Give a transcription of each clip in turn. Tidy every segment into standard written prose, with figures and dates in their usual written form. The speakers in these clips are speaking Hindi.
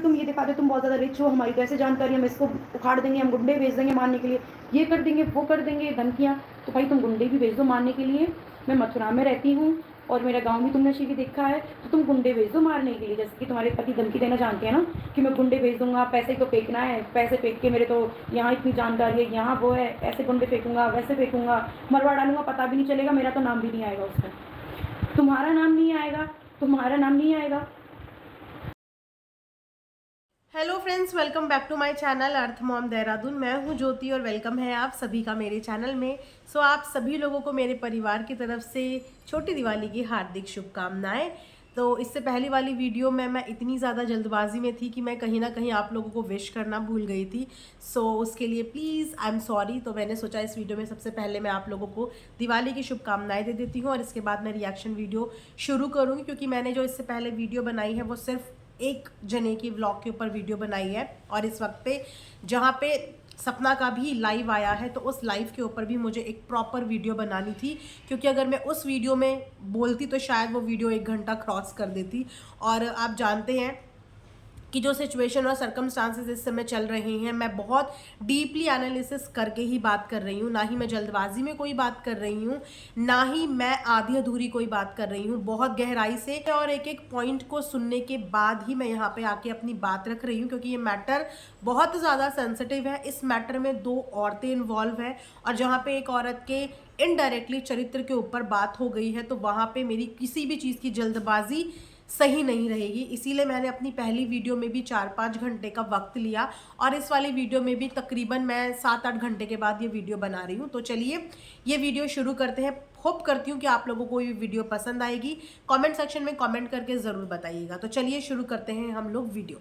तुम ये दिखा दो तुम बहुत ज़्यादा रिच हो, हमारी तो ऐसे जानकारी, हम इसको उखाड़ देंगे, हम गुंडे भेज देंगे मारने के लिए, ये कर देंगे, वो कर देंगे, धमकियाँ। तो भाई तुम गुंडे भी भेज दो मारने के लिए। मैं मथुरा में रहती हूँ और मेरा गाँव भी तुमने शिवी देखा है, तो तुम गुंडे भेज दो मारने के लिए। जैसे कि तुम्हारे पति धमकी देना जानते हैं ना कि मैं गुंडे भेज दूँगा, पैसे तो फेंकना है, पैसे फेंक के मेरे तो यहाँ इतनी जानकारी है, यहाँ वो है, ऐसे गुंडे फेंकूँगा, वैसे फेंकूँगा, मरवा डालूँगा, पता भी नहीं चलेगा, मेरा तो नाम भी नहीं आएगा उसमें। तुम्हारा नाम नहीं आएगा, तुम्हारा नाम नहीं आएगा। Hello friends, welcome back to my channel earth mom Dehradun. मैं हूं ज्योति और वेलकम है आप सभी का मेरे चैनल में। सो आप सभी लोगों को मेरे परिवार की तरफ से छोटी दिवाली की हार्दिक शुभकामनाएं। तो इससे पहली वाली वीडियो में मैं इतनी ज़्यादा जल्दबाजी में थी कि मैं कहीं ना कहीं आप लोगों को विश करना भूल गई थी। सो उसके लिए प्लीज़ आई एम सॉरी। तो मैंने सोचा इस वीडियो में सबसे पहले मैं आप लोगों को दिवाली की शुभकामनाएं दे देती हूँ और इसके बाद मैं रिएक्शन वीडियो शुरू करूँगी, क्योंकि मैंने जो इससे पहले वीडियो बनाई है वो सिर्फ एक जने की व्लॉग के ऊपर वीडियो बनाई है। और इस वक्त पे जहाँ पे सपना का भी लाइव आया है, तो उस लाइव के ऊपर भी मुझे एक प्रॉपर वीडियो बनानी थी, क्योंकि अगर मैं उस वीडियो में बोलती तो शायद वो वीडियो 1 घंटा क्रॉस कर देती। और आप जानते हैं कि जो सिचुएशन और सर्कमस्टांसेस इस समय चल रही हैं, मैं बहुत डीपली एनालिसिस करके ही बात कर रही हूँ। ना ही मैं जल्दबाजी में कोई बात कर रही हूँ, ना ही मैं आधी अधूरी कोई बात कर रही हूँ। बहुत गहराई से और एक एक पॉइंट को सुनने के बाद ही मैं यहाँ पे आके अपनी बात रख रही हूँ, क्योंकि ये मैटर बहुत ज़्यादा सेंसिटिव है। इस मैटर में 2 औरतें इन्वॉल्व हैं और जहाँ पे एक औरत के इनडायरेक्टली चरित्र के ऊपर बात हो गई है, तो वहाँ पे मेरी किसी भी चीज़ की जल्दबाजी सही नहीं रहेगी। इसीलिए मैंने अपनी पहली वीडियो में भी 4-5 घंटे का वक्त लिया और इस वाली वीडियो में भी तकरीबन मैं 7-8 घंटे के बाद ये वीडियो बना रही हूँ। तो चलिए ये वीडियो शुरू करते हैं। होप करती हूँ कि आप लोगों को ये वीडियो पसंद आएगी। कमेंट सेक्शन में कमेंट करके ज़रूर बताइएगा। तो चलिए शुरू करते हैं हम लोग वीडियो।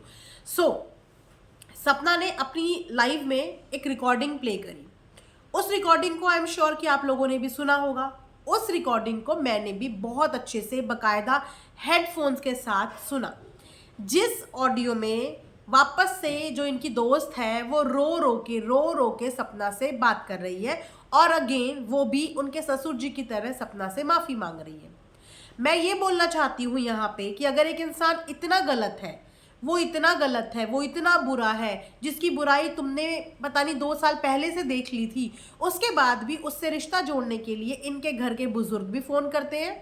सपना ने अपनी लाइव में एक रिकॉर्डिंग प्ले करी। उस रिकॉर्डिंग को आई एम श्योर कि आप लोगों ने भी सुना होगा। उस रिकॉर्डिंग को मैंने भी बहुत अच्छे से बकायदा हेडफोन्स के साथ सुना, जिस ऑडियो में वापस से जो इनकी दोस्त है वो रो रो के सपना से बात कर रही है और अगेन वो भी उनके ससुर जी की तरह सपना से माफ़ी मांग रही है। मैं ये बोलना चाहती हूँ यहाँ पे कि अगर एक इंसान इतना गलत है, वो इतना गलत है, वो इतना बुरा है, जिसकी बुराई तुमने पता नहीं 2 साल पहले से देख ली थी, उसके बाद भी उससे रिश्ता जोड़ने के लिए इनके घर के बुजुर्ग भी फ़ोन करते हैं,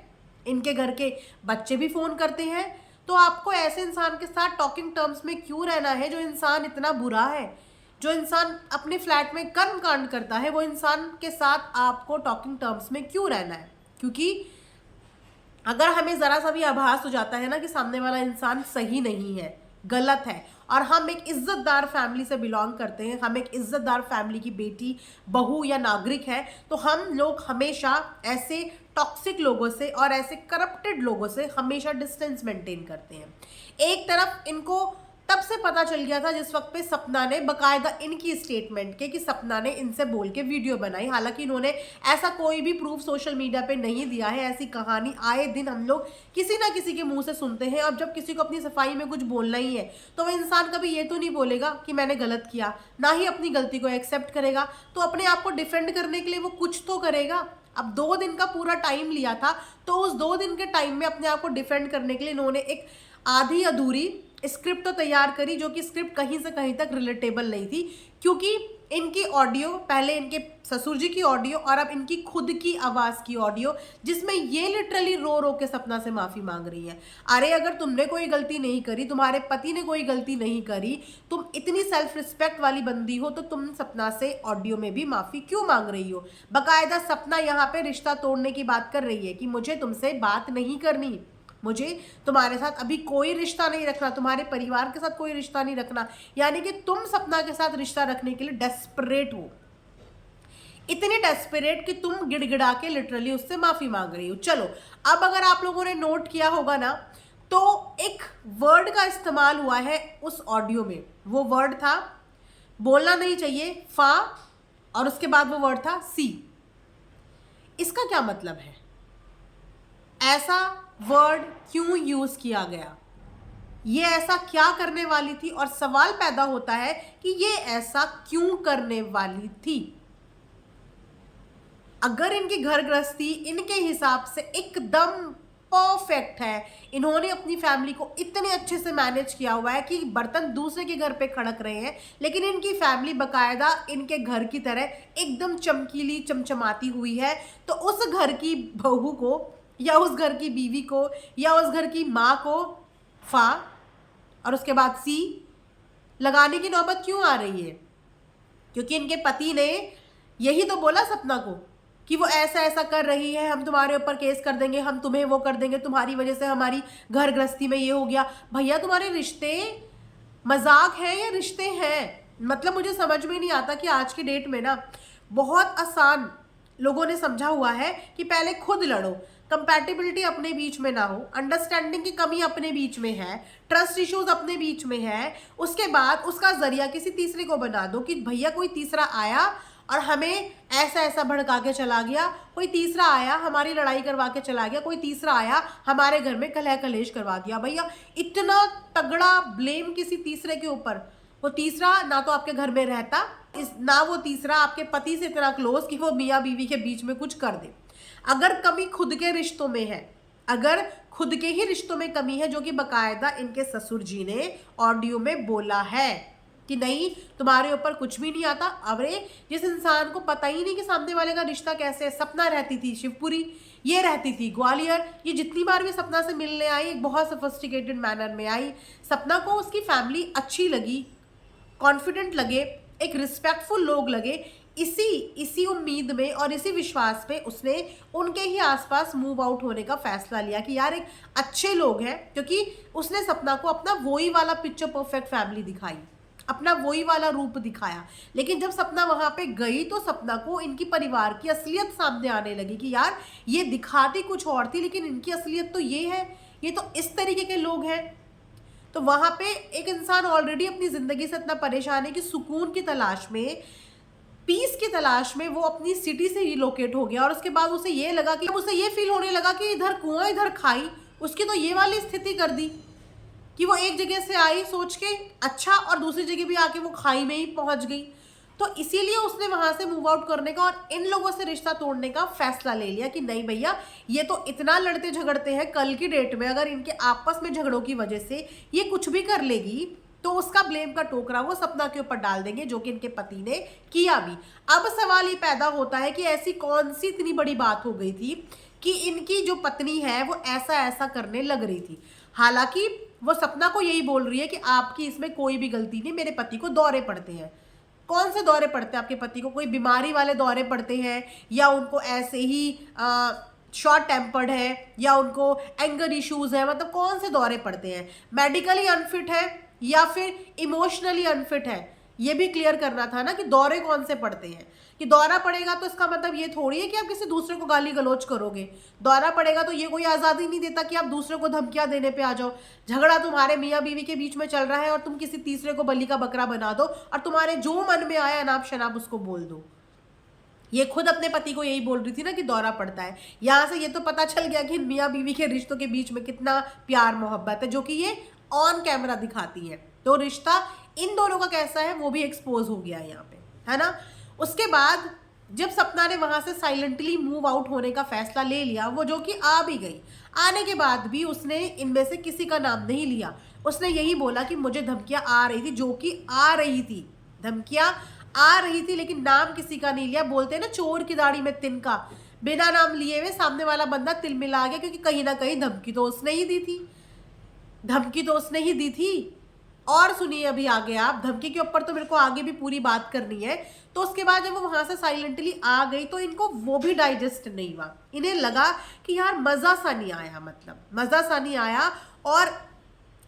इनके घर के बच्चे भी फ़ोन करते हैं। तो आपको ऐसे इंसान के साथ टॉकिंग टर्म्स में क्यों रहना है? जो इंसान इतना बुरा है, जो इंसान अपने फ्लैट में कर्म कांड करता है, वो इंसान के साथ आपको टॉकिंग टर्म्स में क्यों रहना है? क्योंकि अगर हमें ज़रा सा भी आभास हो जाता है ना कि सामने वाला इंसान सही नहीं है, गलत है, और हम एक इज्जतदार फैमिली से बिलोंग करते हैं, हम एक इज्जतदार फैमिली की बेटी, बहू या नागरिक है, तो हम लोग हमेशा ऐसे टॉक्सिक लोगों से और ऐसे करप्टेड लोगों से हमेशा डिस्टेंस मेंटेन करते हैं। एक तरफ इनको तब से पता चल गया था जिस वक्त पे सपना ने बकायदा इनकी स्टेटमेंट के कि सपना ने इनसे बोल के वीडियो बनाई। हालांकि इन्होंने ऐसा कोई भी प्रूफ सोशल मीडिया पे नहीं दिया है। ऐसी कहानी आए दिन हम लोग किसी ना किसी के मुंह से सुनते हैं। अब जब किसी को अपनी सफाई में कुछ बोलना ही है, तो वह इंसान कभी ये तो नहीं बोलेगा कि मैंने गलत किया, ना ही अपनी गलती को एक्सेप्ट करेगा। तो अपने आप को डिफेंड करने के लिए वो कुछ तो करेगा। अब 2 दिन का पूरा टाइम लिया था, तो उस 2 दिन के टाइम में अपने आप को डिफेंड करने के लिए इन्होंने एक आधी अधूरी स्क्रिप्ट तो तैयार करी, जो कि स्क्रिप्ट कहीं से कहीं तक रिलेटेबल नहीं थी, क्योंकि इनकी ऑडियो, पहले इनके ससुर जी की ऑडियो और अब इनकी खुद की आवाज़ की ऑडियो, जिसमें ये लिटरली रो रो के सपना से माफ़ी मांग रही है। अरे अगर तुमने कोई गलती नहीं करी, तुम्हारे पति ने कोई गलती नहीं करी, तुम इतनी सेल्फ रिस्पेक्ट वाली बंदी हो, तो तुम सपना से ऑडियो में भी माफ़ी क्यों मांग रही हो? बकायदा सपना यहाँ पे रिश्ता तोड़ने की बात कर रही है कि मुझे तुमसे बात नहीं करनी, मुझे तुम्हारे साथ अभी कोई रिश्ता नहीं रखना, तुम्हारे परिवार के साथ कोई रिश्ता नहीं रखना। यानी कि तुम सपना के साथ रिश्ता रखने के लिए डेस्परेट हो, इतने डेस्परेट कि तुम गिड़गिड़ा के लिटरली उससे माफी मांग रही हो। चलो, अब अगर आप लोगों ने नोट किया होगा ना, तो एक वर्ड का इस्तेमाल हुआ है उस ऑडियो में। वो वर्ड था, बोलना नहीं चाहिए, फा, और उसके बाद वो वर्ड था सी। इसका क्या मतलब है? ऐसा वर्ड क्यों यूज किया गया? ये ऐसा क्या करने वाली थी? और सवाल पैदा होता है कि ये ऐसा क्यों करने वाली थी? अगर इनकी घर गृहस्थी इनके हिसाब से एकदम परफेक्ट है। इन्होंने अपनी फैमिली को इतने अच्छे से मैनेज किया हुआ है कि बर्तन दूसरे के घर पे खड़क रहे हैं, लेकिन इनकी फैमिली बकायदा इनके घर की तरह एकदम चमकीली चमचमाती हुई है। तो उस घर की बहू को या उस घर की बीवी को या उस घर की माँ को फा और उसके बाद सी लगाने की नौबत क्यों आ रही है? क्योंकि इनके पति ने यही तो बोला सपना को कि वो ऐसा ऐसा कर रही है, हम तुम्हारे ऊपर केस कर देंगे, हम तुम्हें वो कर देंगे, तुम्हारी वजह से हमारी घर गृहस्थी में ये हो गया। भैया तुम्हारे रिश्ते मजाक है या रिश्ते हैं? मतलब मुझे समझ में नहीं आता कि आज की डेट में ना बहुत आसान लोगों ने समझा हुआ है कि पहले खुद लड़ो, कंपैटिबिलिटी अपने बीच में ना हो, अंडरस्टैंडिंग की कमी अपने बीच में है, ट्रस्ट इश्यूज अपने बीच में है, उसके बाद उसका जरिया किसी तीसरे को बना दो कि भैया कोई तीसरा आया और हमें ऐसा ऐसा भड़का के चला गया, कोई तीसरा आया हमारी लड़ाई करवा के चला गया, कोई तीसरा आया हमारे घर में कलह कलेश करवा दिया। भैया इतना तगड़ा ब्लेम किसी तीसरे के ऊपर, वो तीसरा ना तो आपके घर में रहता, ना वो तीसरा आपके पति से इतना क्लोज कि वो मियाँ बीवी के बीच में कुछ कर दे। अगर कमी खुद के रिश्तों में है, अगर खुद के ही रिश्तों में कमी है, जो कि बकायदा इनके ससुर जी ने ऑडियो में बोला है कि नहीं तुम्हारे ऊपर कुछ भी नहीं आता। अरे जिस इंसान को पता ही नहीं कि सामने वाले का रिश्ता कैसे है, सपना रहती थी शिवपुरी, ये रहती थी ग्वालियर, ये जितनी बार भी सपना से मिलने आई एक बहुत सोफिस्टिकेटेड मैनर में आई। सपना को उसकी फैमिली अच्छी लगी, कॉन्फिडेंट लगे, एक रिस्पेक्टफुल लोग लगे। इसी उम्मीद में और इसी विश्वास पे उसने उनके ही आसपास मूव आउट होने का फैसला लिया कि यार एक अच्छे लोग हैं, क्योंकि उसने सपना को अपना वही वाला पिक्चर परफेक्ट फैमिली दिखाई, अपना वही वाला रूप दिखाया। लेकिन जब सपना वहां पे गई तो सपना को इनकी परिवार की असलियत सामने आने लगी कि यार ये दिखाती कुछ और थी, लेकिन इनकी असलियत तो ये है, ये तो इस तरीके के लोग हैं। तो वहां पे एक इंसान ऑलरेडी अपनी जिंदगी से इतना परेशान है कि सुकून की तलाश में, पीस की तलाश में वो अपनी सिटी से रिलोकेट हो गया, और उसके बाद उसे ये लगा कि उसे ये फील होने लगा कि इधर कुआं इधर खाई, उसकी तो ये वाली स्थिति कर दी कि वो एक जगह से आई सोच के अच्छा, और दूसरी जगह भी आके वो खाई में ही पहुंच गई। तो इसीलिए उसने वहां से मूव आउट करने का और इन लोगों से रिश्ता तोड़ने का फैसला ले लिया कि नहीं भैया ये तो इतना लड़ते झगड़ते हैं, कल की डेट में अगर इनके आपस में झगड़ों की वजह से ये कुछ भी कर लेगी तो उसका ब्लेम का टोकरा वो सपना के ऊपर डाल देंगे, जो कि इनके पति ने किया भी। अब सवाल ये पैदा होता है कि ऐसी कौन सी इतनी बड़ी बात हो गई थी कि इनकी जो पत्नी है वो ऐसा ऐसा करने लग रही थी। हालांकि वो सपना को यही बोल रही है कि आपकी इसमें कोई भी गलती नहीं, मेरे पति को दौरे पड़ते हैं। कौन से दौरे पड़ते हैं आपके पति को? कोई बीमारी वाले दौरे पड़ते हैं, या उनको ऐसे ही शॉर्ट टेम्पर्ड है, या उनको एंगर इश्यूज है? मतलब कौन से दौरे पड़ते हैं? मेडिकली अनफिट है या फिर इमोशनली अनफिट है? ये भी क्लियर करना था ना कि दौरे कौन से पड़ते हैं। कि दौरा पड़ेगा तो इसका मतलब ये थोड़ी है कि आप किसी दूसरे को गाली गलौज करोगे। दौरा पड़ेगा तो ये कोई आज़ादी नहीं देता कि आप दूसरे को धमकियां देने पे आ जाओ। झगड़ा तुम्हारे मियाँ बीवी के बीच में चल रहा है और तुम किसी तीसरे को बलि का बकरा बना दो और तुम्हारे जो मन में आया अनाप शनाप उसको बोल दो। ये खुद अपने पति को यही बोल रही थी ना कि दौरा पड़ता है। यहाँ से ये तो पता चल गया कि मियाँ बीवी के रिश्तों के बीच में कितना प्यार मोहब्बत है, जो कि ये ऑन कैमरा दिखाती है। तो रिश्ता इन दोनों का कैसा है वो भी एक्सपोज हो गया यहाँ पे, है ना। उसके बाद जब सपना ने वहां से साइलेंटली मूव आउट होने का फैसला ले लिया, वो जो कि आ भी गई, आने के बाद भी उसने इनमें से किसी का नाम नहीं लिया। उसने यही बोला कि मुझे धमकियां आ रही थी, जो कि आ रही थी, धमकियां आ रही थी, लेकिन नाम किसी का नहीं लिया। बोलते हैं ना चोर की दाढ़ी में तिनका, बिना नाम लिए हुए सामने वाला बंदा तिल मिला गया, क्योंकि कहीं ना कहीं धमकी तो उसने ही दी थी, धमकी तो उसने ही दी थी। और सुनिए अभी आगे आप, धमकी के ऊपर तो मेरे को आगे भी पूरी बात करनी है। तो उसके बाद जब वो वहां से साइलेंटली आ गई तो इनको वो भी डाइजेस्ट नहीं हुआ। इन्हें लगा कि यार मजा सा नहीं आया, मतलब मजा सा नहीं आया। और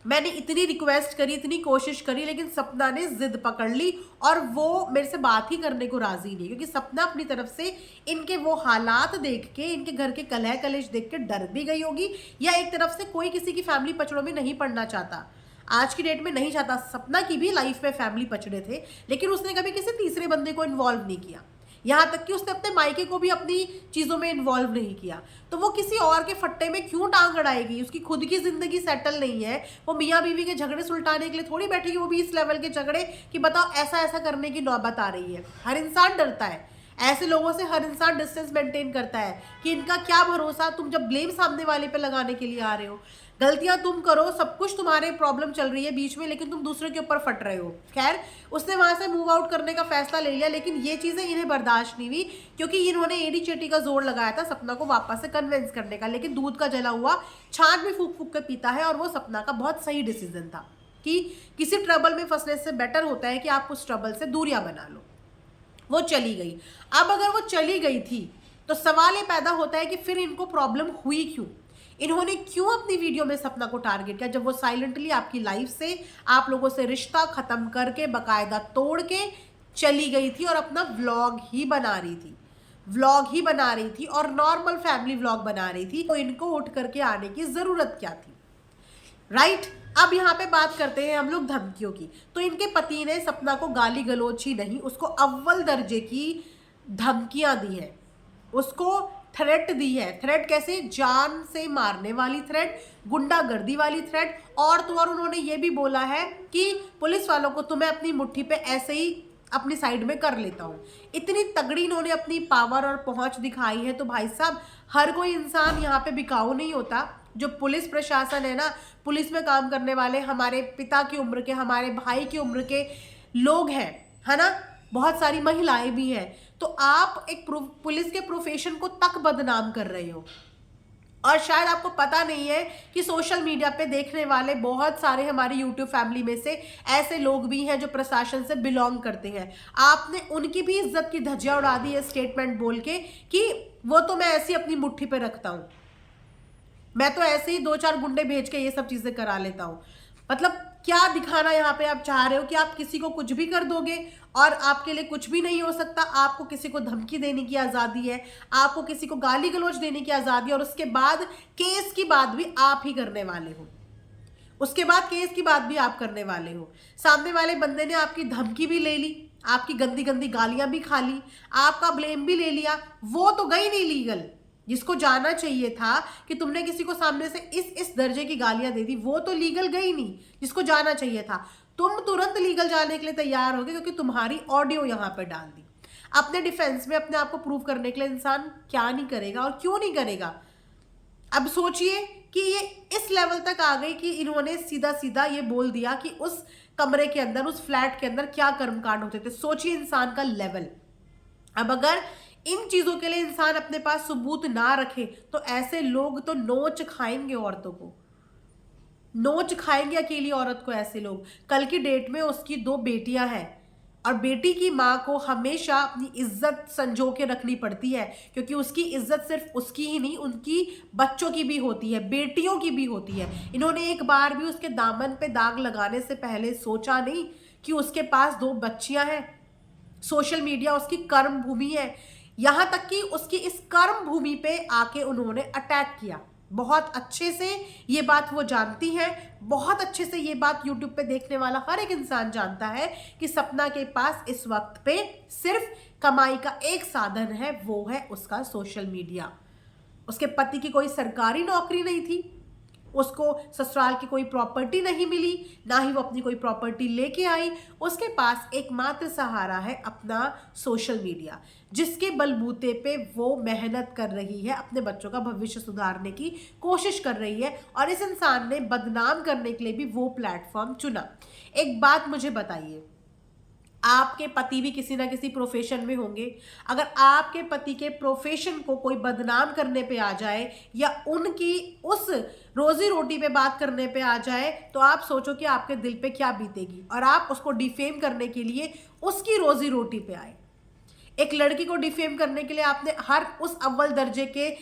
मैंने इतनी रिक्वेस्ट करी, इतनी कोशिश करी, लेकिन सपना ने जिद पकड़ ली और वो मेरे से बात ही करने को राजी नहीं, क्योंकि सपना अपनी तरफ से इनके वो हालात देख के, इनके घर के कलह कलेश देख के डर भी गई होगी, या एक तरफ से कोई किसी की फैमिली पचड़ों में नहीं पड़ना चाहता। आज की डेट में नहीं चाहता। सपना की भी लाइफ में फैमिली पचड़े थे, लेकिन उसने कभी किसी तीसरे बंदे को इन्वॉल्व नहीं किया। यहाँ तक कि उसने अपने मायके को भी अपनी चीज़ों में इन्वॉल्व नहीं किया। तो वो किसी और के फट्टे में क्यों टांग अड़ाएगी? उसकी खुद की जिंदगी सेटल नहीं है। वो मियाँ बीवी के झगड़े सुलटाने के लिए थोड़ी बैठेगी, वो भी इस लेवल के झगड़े कि बताओ ऐसा ऐसा करने की नौबत आ रही है। हर इंसान डरता है, ऐसे लोगों से हर इंसान डिस्टेंस मेंटेन करता है कि इनका क्या भरोसा, तुम जब ब्लेम सामने वाले पे लगाने के लिए आ रहे हो, गलतियां तुम करो, सब कुछ तुम्हारे प्रॉब्लम चल रही है बीच में, लेकिन तुम दूसरे के ऊपर फट रहे हो। खैर, उसने वहां से मूव आउट करने का फैसला ले लिया, लेकिन ये चीजें इन्हें बर्दाश्त नहीं हुई, क्योंकि इन्होंने एडी चेटी का जोर लगाया था सपना को वापस से कन्विंस करने का। लेकिन दूध का जला हुआ छाछ भी फूक फूक के पीता है, और वो सपना का बहुत सही डिसीजन था कि किसी ट्रबल में फंसने से बेटर होता है कि आप उस ट्रबल से दूरियां बना लो। वो चली गई। अब अगर वो चली गई थी तो सवाल ये पैदा होता है कि फिर इनको प्रॉब्लम हुई क्यों, इन्होंने क्यों अपनी वीडियो में सपना को टारगेट किया, जब वो साइलेंटली आपकी लाइफ से, आप लोगों से रिश्ता खत्म करके, बकायदा तोड़ के चली गई थी और अपना व्लॉग ही बना रही थी, व्लॉग ही बना रही थी और नॉर्मल फैमिली व्लॉग बना रही थी। तो इनको उठ करके आने की जरूरत क्या थी, राइट? अब यहाँ पे बात करते हैं हम लोग धमकियों की। तो इनके पति ने सपना को गाली गलौज ही नहीं, उसको अव्वल दर्जे की धमकियां दी है, उसको थ्रेट दी है। थ्रेट कैसे? जान से मारने वाली थ्रेट, गुंडागर्दी वाली थ्रेट, और तो और उन्होंने ये भी बोला है कि पुलिस वालों को तुम्हें अपनी मुट्ठी पे ऐसे ही अपनी साइड में कर लेता हूँ। इतनी तगड़ी इन्होंने अपनी पावर और पहुंच दिखाई है। तो भाई साहब, हर कोई इंसान यहाँ पे बिकाऊ नहीं होता। जो पुलिस प्रशासन है ना, पुलिस में काम करने वाले हमारे पिता की उम्र के, हमारे भाई की उम्र के लोग हैं, है ना, बहुत सारी महिलाएं भी हैं। तो आप एक पुलिस के प्रोफेशन को तक बदनाम कर रहे हो। और शायद आपको पता नहीं है कि सोशल मीडिया पे देखने वाले बहुत सारे हमारी यूट्यूब फैमिली में से ऐसे लोग भी हैं जो प्रशासन से बिलोंग करते हैं। आपने उनकी भी इज्जत की धज्जियां उड़ा दी है स्टेटमेंट बोल के कि वो तो मैं ऐसी अपनी मुट्ठी पे रखता हूं, मैं तो ऐसे ही 2-4 गुंडे भेज के ये सब चीजें करा लेता हूं। मतलब क्या दिखाना यहाँ पे आप चाह रहे हो कि आप किसी को कुछ भी कर दोगे और आपके लिए कुछ भी नहीं हो सकता। आपको किसी को धमकी देने की आजादी है, आपको किसी को गाली गलौज देने की आजादी है, और उसके बाद केस की बात भी आप ही करने वाले हो। उसके बाद केस की बात भी आप करने वाले हो। सामने वाले बंदे ने आपकी धमकी भी ले ली, आपकी गंदी गंदी गालियां भी खा ली, आपका ब्लेम भी ले लिया, वो तो गई नहीं लीगल। जिसको जाना चाहिए था कि तुमने किसी को सामने से इस दर्जे की गालियां दे दी, वो तो लीगल गई नहीं। जिसको जाना चाहिए था, तुम तुरंत लीगल जाने के लिए तैयार हो गए क्योंकि तुम्हारी ऑडियो यहां पर डाल दी। अपने डिफेंस में अपने आप को प्रूव करने के लिए इंसान क्या नहीं करेगा और क्यों नहीं करेगा। अब सोचिए कि ये इस लेवल तक आ गई कि इन्होंने सीधा सीधा ये बोल दिया कि उस कमरे के अंदर, उस फ्लैट के अंदर क्या कर्मकांड होते थे। सोचिए इंसान का लेवल। अब अगर इन चीजों के लिए इंसान अपने पास सबूत ना रखे तो ऐसे लोग तो नोच खाएंगे, औरतों को नोच खाएंगे, अकेली औरत को। ऐसे लोग, कल की डेट में उसकी 2 बेटियां हैं और बेटी की माँ को हमेशा अपनी इज्जत संजो के रखनी पड़ती है, क्योंकि उसकी इज्जत सिर्फ उसकी ही नहीं, उनकी बच्चों की भी होती है, बेटियों की भी होती है। इन्होंने एक बार भी उसके दामन पे दाग लगाने से पहले सोचा नहीं कि उसके पास 2 बच्चियां हैं। सोशल मीडिया उसकी कर्म भूमि है, यहां तक कि उसकी इस कर्म भूमि पे आके उन्होंने अटैक किया। बहुत अच्छे से ये बात वो जानती है, बहुत अच्छे से ये बात यूट्यूब पे देखने वाला हर एक इंसान जानता है कि सपना के पास इस वक्त पे सिर्फ कमाई का एक साधन है, वो है उसका सोशल मीडिया। उसके पति की कोई सरकारी नौकरी नहीं थी, उसको ससुराल की कोई प्रॉपर्टी नहीं मिली, ना ही वो अपनी कोई प्रॉपर्टी लेके आई। उसके पास एकमात्र सहारा है अपना सोशल मीडिया, जिसके बलबूते पे वो मेहनत कर रही है, अपने बच्चों का भविष्य सुधारने की कोशिश कर रही है, और इस इंसान ने बदनाम करने के लिए भी वो प्लेटफॉर्म चुना। एक बात मुझे बताइए, आपके पति भी किसी ना किसी प्रोफेशन में होंगे। अगर आपके पति के प्रोफेशन को कोई बदनाम करने पे आ जाए या उनकी उस रोजी रोटी पे बात करने पे आ जाए, तो आप सोचो कि आपके दिल पे क्या बीतेगी, और आप उसको डिफेम करने के लिए उसकी रोजी रोटी पे आए। एक लड़की को डिफेम करने के लिए आपने हर उस अव्वल दर्जे के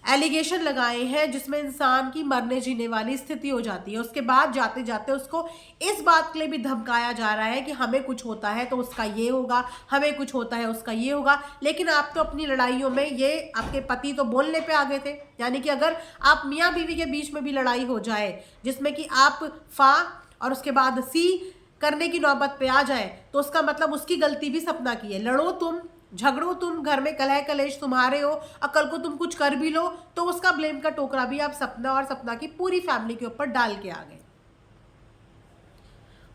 एलिगेशन लगाए हैं जिसमें इंसान की मरने जीने वाली स्थिति हो जाती है। उसके बाद जाते जाते उसको इस बात के लिए भी धमकाया जा रहा है कि हमें कुछ होता है तो उसका ये होगा, हमें कुछ होता है उसका ये होगा। लेकिन आप तो अपनी लड़ाइयों में, ये आपके पति तो बोलने पे आ गए थे, यानी कि अगर आप मियाँ बीवी के बीच में भी लड़ाई हो जाए जिसमें कि आप फा और उसके बाद सी करने की नौबत पे आ जाए, तो उसका मतलब उसकी गलती भी सपना की है। लड़ो तुम, झगड़ो तुम, घर में कलह कलेश तुम्हारे हो, और कल को तुम कुछ कर भी लो तो उसका ब्लेम का टोकरा भी आप सपना और सपना की पूरी फैमिली के ऊपर डाल के आ गए।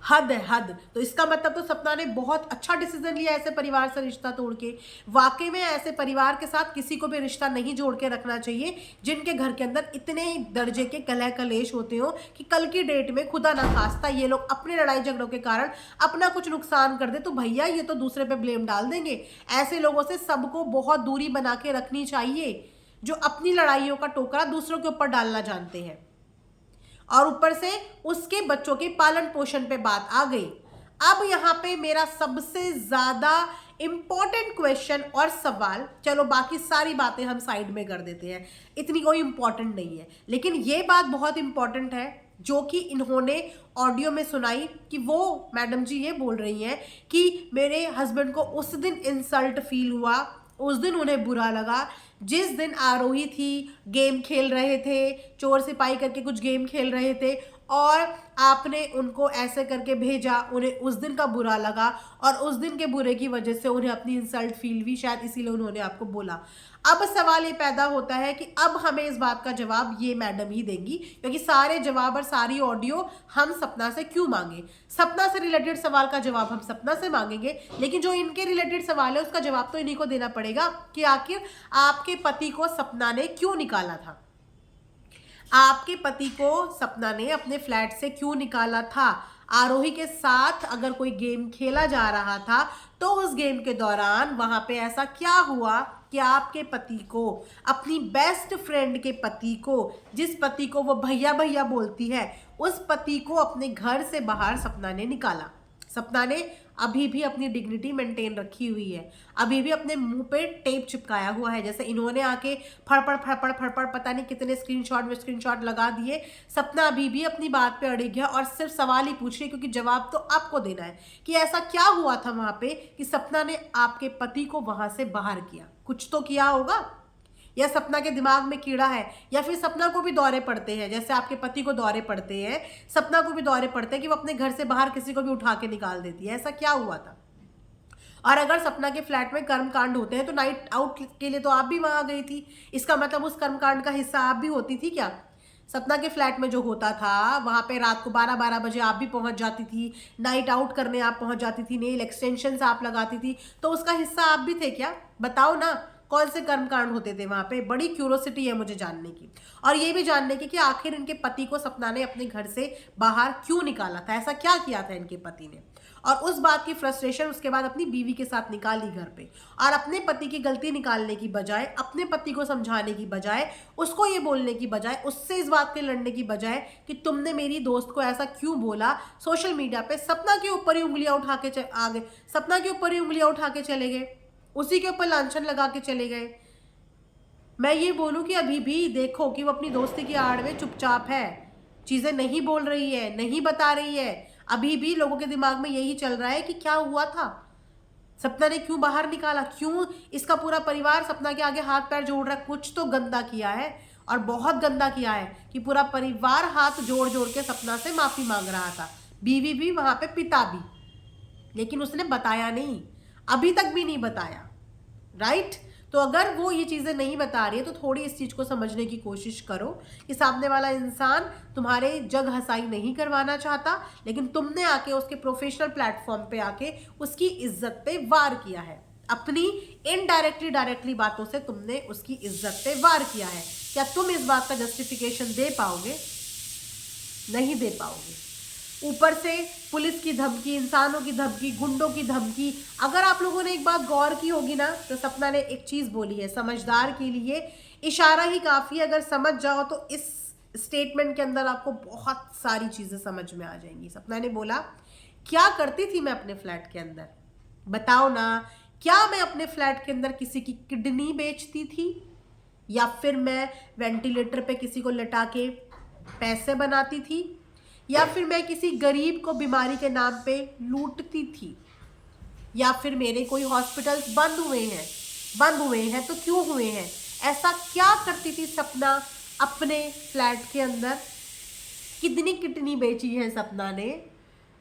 हद है हद। तो इसका मतलब तो सपना ने बहुत अच्छा डिसीजन लिया ऐसे परिवार से रिश्ता तोड़ के। वाकई में ऐसे परिवार के साथ किसी को भी रिश्ता नहीं जोड़ के रखना चाहिए जिनके घर के अंदर इतने ही दर्जे के कलह कलेश होते हो कि कल की डेट में खुदा ना खास्ता ये लोग अपने लड़ाई झगड़ों के कारण अपना कुछ नुकसान कर दे तो भैया ये तो दूसरे पे ब्लेम डाल देंगे। ऐसे लोगों से सबको बहुत दूरी बना के रखनी चाहिए जो अपनी लड़ाइयों का टोकरा दूसरों के ऊपर डालना जानते हैं। और ऊपर से उसके बच्चों के पालन पोषण पे बात आ गई। अब यहाँ पे मेरा सबसे ज्यादा इंपॉर्टेंट क्वेश्चन और सवाल, चलो बाकी सारी बातें हम साइड में कर देते हैं, इतनी कोई इंपॉर्टेंट नहीं है, लेकिन ये बात बहुत इंपॉर्टेंट है जो कि इन्होंने ऑडियो में सुनाई कि वो मैडम जी ये बोल रही हैं कि मेरे हस्बैंड को उस दिन इंसल्ट फील हुआ, उस दिन उन्हें बुरा लगा जिस दिन आरोही थी, गेम खेल रहे थे, चोर सिपाही करके कुछ गेम खेल रहे थे और आपने उनको ऐसे करके भेजा, उन्हें उस दिन का बुरा लगा और उस दिन के बुरे की वजह से उन्हें अपनी इंसल्ट फील हुई, शायद इसीलिए उन्होंने आपको बोला। अब सवाल ये पैदा होता है कि अब हमें इस बात का जवाब ये मैडम ही देंगी, क्योंकि सारे जवाब और सारी ऑडियो हम सपना से क्यों मांगे। सपना से रिलेटेड सवाल का जवाब हम सपना से मांगेंगे, लेकिन जो इनके रिलेटेड सवाल है उसका जवाब तो इन्हीं को देना पड़ेगा कि आखिर आपके पति को सपना ने क्यों निकाला था, आपके पति को सपना ने अपने फ्लैट से क्यों निकाला था। आरोही के साथ अगर कोई गेम खेला जा रहा था तो उस गेम के दौरान वहां पे ऐसा क्या हुआ कि आपके पति को, अपनी बेस्ट फ्रेंड के पति को, जिस पति को वो भैया भैया बोलती है, उस पति को अपने घर से बाहर सपना ने निकाला। सपना ने अभी भी अपनी डिग्निटी मेंटेन रखी हुई है, अभी भी अपने मुंह पे टेप चिपकाया हुआ है। जैसे इन्होंने आके फड़फड़ फड़फड़ फड़फड़ पता नहीं कितने स्क्रीनशॉट लगा दिए, सपना अभी भी अपनी बात पे अड़िग है और सिर्फ सवाल ही पूछ रही है, क्योंकि जवाब तो आपको देना है कि ऐसा क्या हुआ था वहां पे कि सपना ने आपके पति को वहां से बाहर किया। कुछ तो किया होगा, या सपना के दिमाग में कीड़ा है, या फिर सपना को भी दौरे पड़ते हैं, जैसे आपके पति को दौरे पड़ते हैं, सपना को भी दौरे पड़ते हैं कि वो अपने घर से बाहर किसी को भी उठा के निकाल देती है। ऐसा क्या हुआ था? और अगर सपना के फ्लैट में कर्मकांड होते हैं तो नाइट आउट के लिए तो आप भी वहां गई थी, इसका मतलब उस कर्मकांड का हिस्सा आप भी होती थी क्या? सपना के फ्लैट में जो होता था वहां पे रात को 12-12 बजे आप भी पहुंच जाती थी, नाइट आउट करने आप पहुंच जाती थी, नेल एक्सटेंशन आप लगाती थी, तो उसका हिस्सा आप भी थे क्या? बताओ ना, कौन से कर्मकांड होते थे वहां पे? बड़ी क्यूरोसिटी है मुझे जानने की, और ये भी जानने की कि आखिर इनके पति को सपना ने अपने घर से बाहर क्यों निकाला था, ऐसा क्या किया था इनके पति ने। और उस बात की फ्रस्ट्रेशन उसके बाद अपनी बीवी के साथ निकाली घर पे, और अपने पति की गलती निकालने की बजाय, अपने पति को समझाने की बजाय, उसको ये बोलने की बजाय, उससे इस बात के लड़ने की बजाय कि तुमने मेरी दोस्त को ऐसा क्यों बोला, सोशल मीडिया पे सपना के ऊपर ही उंगलियां उठा के आ गए, सपना के ऊपर ही उंगलियां उठा के चले गए, उसी के ऊपर लांछन लगा के चले गए। मैं ये बोलूं कि अभी भी देखो कि वो अपनी दोस्ती की आड़ में चुपचाप है, चीजें नहीं बोल रही है, नहीं बता रही है। अभी भी लोगों के दिमाग में यही चल रहा है कि क्या हुआ था, सपना ने क्यों बाहर निकाला, क्यों इसका पूरा परिवार सपना के आगे हाथ पैर जोड़ रहा है। कुछ तो गंदा किया है, और बहुत गंदा किया है कि पूरा परिवार हाथ जोड़ जोड़ के सपना से माफी मांग रहा था, बीवी भी वहां पे, पिता भी, लेकिन उसने बताया नहीं, अभी तक भी नहीं बताया, राइट। तो अगर वो ये चीजें नहीं बता रही है तो थोड़ी इस चीज को समझने की कोशिश करो कि सामने वाला इंसान तुम्हारे जग हंसाई नहीं करवाना चाहता, लेकिन तुमने आके उसके प्रोफेशनल प्लेटफॉर्म पे आके उसकी इज्जत पे वार किया है, अपनी इनडायरेक्टली डायरेक्टली बातों से तुमने उसकी इज्जत पे वार किया है। क्या तुम इस बात का जस्टिफिकेशन दे पाओगे? नहीं दे पाओगे। ऊपर से पुलिस की धमकी, इंसानों की धमकी, गुंडों की धमकी। अगर आप लोगों ने एक बात गौर की होगी ना, तो सपना ने एक चीज बोली है, समझदार के लिए इशारा ही काफी है, अगर समझ जाओ तो इस स्टेटमेंट के अंदर आपको बहुत सारी चीजें समझ में आ जाएंगी। सपना ने बोला, क्या करती थी मैं अपने फ्लैट के अंदर, बताओ ना, क्या मैं अपने फ्लैट के अंदर किसी की किडनी बेचती थी, या फिर मैं वेंटिलेटर पे किसी को लटा के पैसे बनाती थी, या फिर मैं किसी गरीब को बीमारी के नाम पे लूटती थी, या फिर मेरे कोई हॉस्पिटल्स बंद हुए हैं तो क्यों हुए हैं? ऐसा क्या करती थी सपना अपने फ्लैट के अंदर? कितनी किडनी बेची है सपना ने,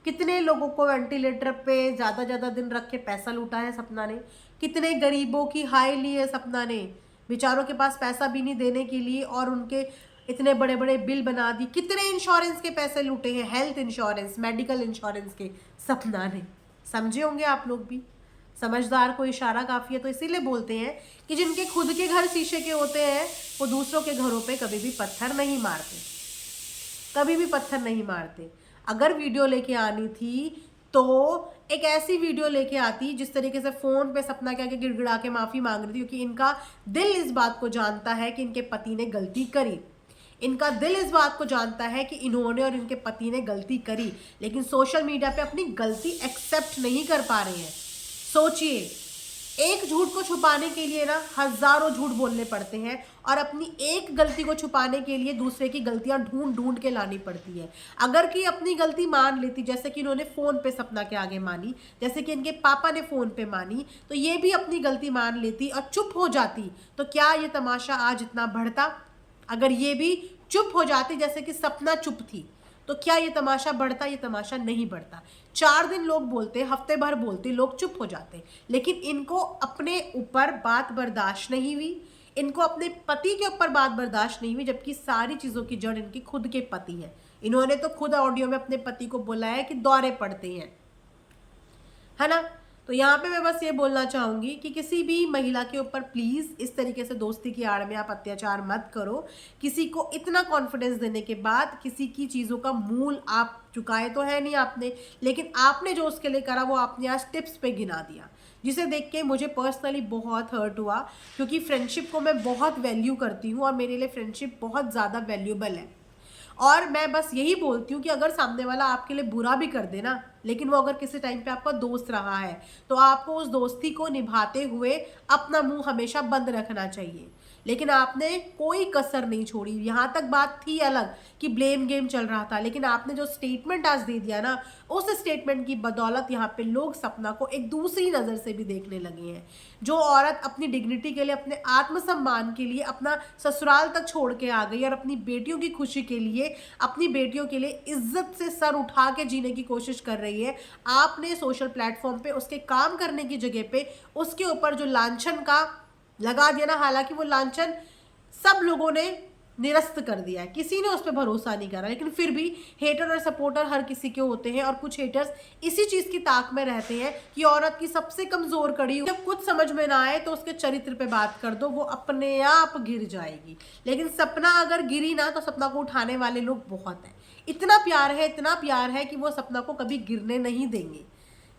कितने लोगों को वेंटिलेटर पे ज़्यादा दिन रख के पैसा लूटा है सपना ने, कितने गरीबों की हाय ली है सपना ने, बेचारों के पास पैसा भी नहीं देने के लिए, और उनके इतने बड़े बड़े बिल बना दी, कितने इंश्योरेंस के पैसे लूटे हैं, हेल्थ इंश्योरेंस, मेडिकल इंश्योरेंस के, सपना ने। समझे होंगे आप लोग भी, समझदार को इशारा काफ़ी है। तो इसीलिए बोलते हैं कि जिनके खुद के घर शीशे के होते हैं वो दूसरों के घरों पे कभी भी पत्थर नहीं मारते, कभी भी पत्थर नहीं मारते। अगर वीडियो लेके आनी थी तो एक ऐसी वीडियो लेके आती जिस तरीके से फ़ोन पे सपना क्या के गिड़गिड़ा के माफ़ी मांग रही थी, क्योंकि इनका दिल इस बात को जानता है कि इनके पति ने गलती करी, इनका दिल इस बात को जानता है कि इन्होंने और इनके पति ने गलती करी, लेकिन सोशल मीडिया पे अपनी गलती एक्सेप्ट नहीं कर पा रहे हैं। सोचिए, एक झूठ को छुपाने के लिए ना हजारों झूठ बोलने पड़ते हैं, और अपनी एक गलती को छुपाने के लिए दूसरे की गलतियां ढूंढ ढूंढ के लानी पड़ती है। अगर कि अपनी गलती मान लेती, जैसे कि इन्होंने फ़ोन पे सपना के आगे मानी, जैसे कि इनके पापा ने फ़ोन पे मानी, तो ये भी अपनी गलती मान लेती और चुप हो जाती, तो क्या ये तमाशा आज इतना बढ़ता? अगर ये भी चुप हो जाती जैसे कि सपना चुप थी, तो क्या ये तमाशा बढ़ता? ये तमाशा नहीं बढ़ता। 4 दिन लोग बोलते, हफ्ते भर बोलते, लोग चुप हो जाते, लेकिन इनको अपने ऊपर बात बर्दाश्त नहीं हुई, इनको अपने पति के ऊपर बात बर्दाश्त नहीं हुई, जबकि सारी चीज़ों की जड़ इनकी खुद के पति है। इन्होंने तो खुद ऑडियो में अपने पति को बोला है कि दौरे पड़ते हैं, है ना। तो यहाँ पे मैं बस ये बोलना चाहूँगी कि किसी भी महिला के ऊपर प्लीज़ इस तरीके से दोस्ती की आड़ में आप अत्याचार मत करो। किसी को इतना कॉन्फिडेंस देने के बाद किसी की चीज़ों का मूल आप चुकाए तो है नहीं आपने, लेकिन आपने जो उसके लिए करा वो आपने आज टिप्स पे गिना दिया, जिसे देख के मुझे पर्सनली बहुत हर्ट हुआ, क्योंकि फ्रेंडशिप को मैं बहुत वैल्यू करती हूँ और मेरे लिए फ्रेंडशिप बहुत ज़्यादा वैल्यूबल है। और मैं बस यही बोलती हूँ कि अगर सामने वाला आपके लिए बुरा भी कर दे ना, लेकिन वो अगर किसी टाइम पे आपका दोस्त रहा है, तो आपको उस दोस्ती को निभाते हुए अपना मुंह हमेशा बंद रखना चाहिए। लेकिन आपने कोई कसर नहीं छोड़ी। यहाँ तक बात थी अलग कि ब्लेम गेम चल रहा था, लेकिन आपने जो स्टेटमेंट आज दे दिया ना, उस स्टेटमेंट की बदौलत यहाँ पे लोग सपना को एक दूसरी नज़र से भी देखने लगे हैं। जो औरत अपनी डिग्निटी के लिए, अपने आत्मसम्मान के लिए अपना ससुराल तक छोड़ के आ गई और अपनी बेटियों की खुशी के लिए, अपनी बेटियों के लिए इज्जत से सर उठा के जीने की कोशिश कर रही है, आपने सोशल प्लेटफॉर्म पे उसके काम करने की जगह पे उसके ऊपर जो लांछन का लगा दिया ना, हालांकि वो लांछन सब लोगों ने निरस्त कर दिया है, किसी ने उस पर भरोसा नहीं करा, लेकिन फिर भी हेटर और सपोर्टर हर किसी के होते हैं। और कुछ हेटर्स इसी चीज़ की ताक में रहते हैं कि औरत की सबसे कमज़ोर कड़ी, जब कुछ समझ में ना आए तो उसके चरित्र पे बात कर दो, वो अपने आप गिर जाएगी। लेकिन सपना अगर गिरी ना, तो सपना को उठाने वाले लोग बहुत हैं। इतना प्यार है, इतना प्यार है कि वो सपना को कभी गिरने नहीं देंगे,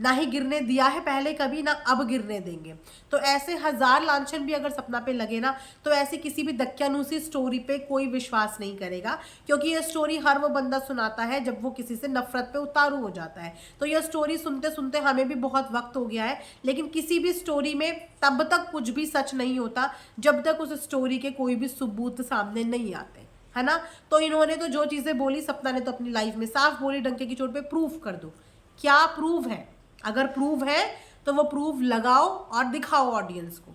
ना ही गिरने दिया है पहले कभी, ना अब गिरने देंगे। तो ऐसे हजार लांछन भी अगर सपना पे लगे ना, तो ऐसे किसी भी दक्यानूसी स्टोरी पे कोई विश्वास नहीं करेगा, क्योंकि ये स्टोरी हर वो बंदा सुनाता है जब वो किसी से नफरत पे उतारू हो जाता है। तो ये स्टोरी सुनते सुनते हमें भी बहुत वक्त हो गया है, लेकिन किसी भी स्टोरी में तब तक कुछ भी सच नहीं होता जब तक उस स्टोरी के कोई भी सबूत सामने नहीं आते, है ना। तो इन्होंने तो जो चीज़ें बोली, सपना ने तो अपनी लाइफ में साफ बोली, डंके की चोट पे प्रूफ कर दो। क्या प्रूव है? अगर प्रूव है तो वो प्रूव लगाओ और दिखाओ ऑडियंस को,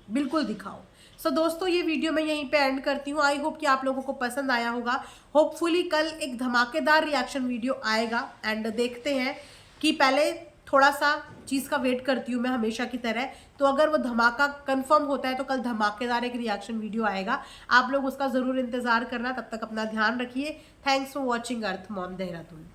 बिल्कुल दिखाओ। सो दोस्तों, ये वीडियो मैं यहीं पे एंड करती हूँ। आई होप कि आप लोगों को पसंद आया होगा। होपफुली कल एक धमाकेदार रिएक्शन वीडियो आएगा, एंड देखते हैं कि पहले थोड़ा सा चीज़ का वेट करती हूँ मैं हमेशा की तरह। तो अगर वो धमाका कंफर्म होता है तो कल धमाकेदार एक रिएक्शन वीडियो आएगा, आप लोग उसका ज़रूर इंतज़ार करना। तब तक अपना ध्यान रखिए। Thanks for watching earth mom Dehradun.